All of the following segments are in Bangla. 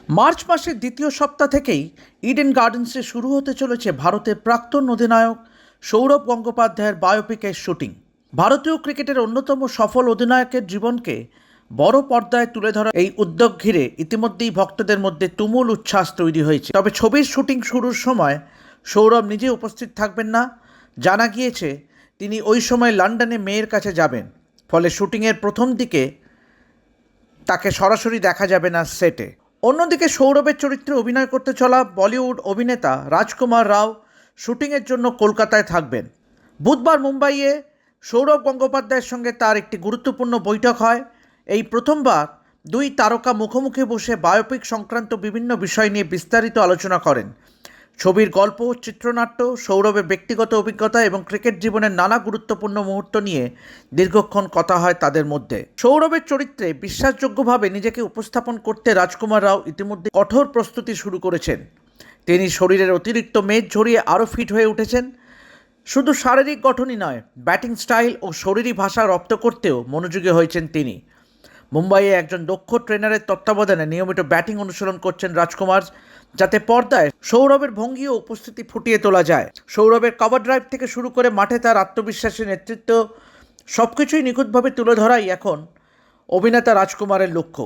মার্চ মাসের দ্বিতীয় সপ্তাহ থেকেই ইডেন গার্ডেন্সে শুরু হতে চলেছে ভারতের প্রাক্তন অধিনায়ক সৌরভ গঙ্গোপাধ্যায়ের বায়োপিকের শুটিং। ভারতীয় ক্রিকেটের অন্যতম সফল অধিনায়কের জীবনকে বড় পর্দায় তুলে ধরা এই উদ্যোগ ঘিরে ইতিমধ্যেই ভক্তদের মধ্যে তুমুল উচ্ছ্বাস তৈরি হয়েছে। তবে ছবির শুটিং শুরুর সময় সৌরভ নিজে উপস্থিত থাকবেন না। জানা গিয়েছে তিনি ওই সময় লন্ডনে মেয়ের কাছে যাবেন, ফলে শুটিংয়ের প্রথম দিকে তাকে সরাসরি দেখা যাবে না সেটে। অন্যদিকে সৌরভের চরিত্রে অভিনয় করতে চলা বলিউড অভিনেতা রাজকুমার রাও শুটিংয়ের জন্য কলকাতায় থাকবেন। বুধবার মুম্বাইয়ে সৌরভ গঙ্গোপাধ্যায়ের সঙ্গে তার একটি গুরুত্বপূর্ণ বৈঠক হয়। এই প্রথমবার দুই তারকা মুখোমুখি বসে বায়োপিক সংক্রান্ত বিভিন্ন বিষয় নিয়ে বিস্তারিত আলোচনা করেন। ছবির গল্প, চিত্রনাট্য, সৌরভের ব্যক্তিগত অভিজ্ঞতা এবং ক্রিকেট জীবনের নানা গুরুত্বপূর্ণ মুহূর্ত নিয়ে দীর্ঘক্ষণ কথা হয় তাদের মধ্যে। সৌরভের চরিত্রে বিশ্বাসযোগ্যভাবে নিজেকে উপস্থাপন করতে রাজকুমার রাও ইতিমধ্যে কঠোর প্রস্তুতি শুরু করেছেন। তিনি শরীরের অতিরিক্ত মেদ ঝরিয়ে আরও ফিট হয়ে উঠেছেন। শুধু শারীরিক গঠনই নয়, ব্যাটিং স্টাইল ও শরীরী ভাষা রপ্ত করতেও মনোযোগী হয়েছেন তিনি। মুম্বাইয়ে একজন দক্ষ ট্রেনারের তত্ত্বাবধানে নিয়মিত ব্যাটিং অনুশীলন করছেন রাজকুমার, যাতে পর্দায় সৌরভের ভঙ্গি ও উপস্থিতি ফুটিয়ে তোলা যায়। সৌরভের কভার ড্রাইভ থেকে শুরু করে মাঠে তার আত্মবিশ্বাসী নেতৃত্ব, সবকিছুই নিখুঁতভাবে তুলে ধরাই এখন অভিনেতা রাজকুমারের লক্ষ্য।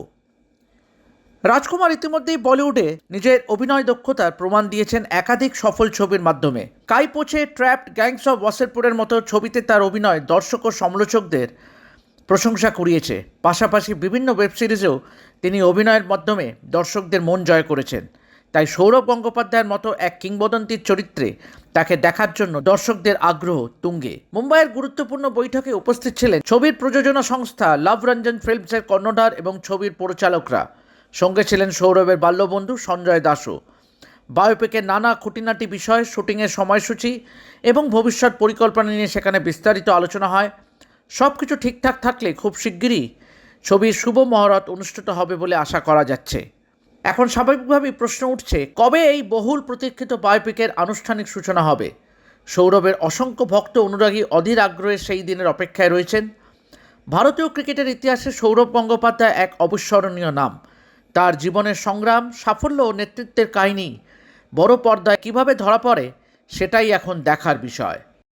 রাজকুমার ইতিমধ্যেই বলিউডে নিজের অভিনয় দক্ষতার প্রমাণ দিয়েছেন একাধিক সফল ছবির মাধ্যমে। কাই পোছে, ট্র্যাপড, গ্যাংস অফ ওয়াসেরপুরের মতো ছবিতে তার অভিনয় দর্শক ও সমালোচকদের প্রশংসা কুড়িয়েছে। পাশাপাশি বিভিন্ন ওয়েব সিরিজেও তিনি অভিনয়ের মাধ্যমে দর্শকদের মন জয় করেছেন। তাই সৌরভ গঙ্গোপাধ্যায়ের মতো এক কিংবদন্তির চরিত্রে তাকে দেখার জন্য দর্শকদের আগ্রহ তুঙ্গে। মুম্বাইয়ের গুরুত্বপূর্ণ বৈঠকে উপস্থিত ছিলেন ছবির প্রযোজনা সংস্থা লাভ রঞ্জন ফিল্মসের কর্ণধার এবং ছবির পরিচালকরা। সঙ্গে ছিলেন সৌরভের বাল্যবন্ধু সঞ্জয় দাসও। বায়োপিকের নানা খুঁটিনাটি বিষয়, শুটিংয়ের সময়সূচি এবং ভবিষ্যৎ পরিকল্পনা নিয়ে সেখানে বিস্তারিত আলোচনা হয়। সব কিছু ঠিকঠাক থাকলে খুব শিগগিরই ছবির শুভ মহরত অনুষ্ঠিত হবে বলে আশা করা যাচ্ছে। এখন স্বাভাবিকভাবেই প্রশ্ন উঠছে, কবে এই বহুল প্রতীক্ষিত বায়োপিকের আনুষ্ঠানিক সূচনা হবে? সৌরভের অসংখ্য ভক্ত অনুরাগী অধীর আগ্রহে সেই দিনের অপেক্ষায় রয়েছেন। ভারতীয় ক্রিকেটের ইতিহাসে সৌরভ গঙ্গোপাধ্যায় এক অবিস্মরণীয় নাম। তার জীবনের সংগ্রাম, সাফল্য ও নেতৃত্বের কাহিনী বড় পর্দায় কীভাবে ধরা পড়ে সেটাই এখন দেখার বিষয়।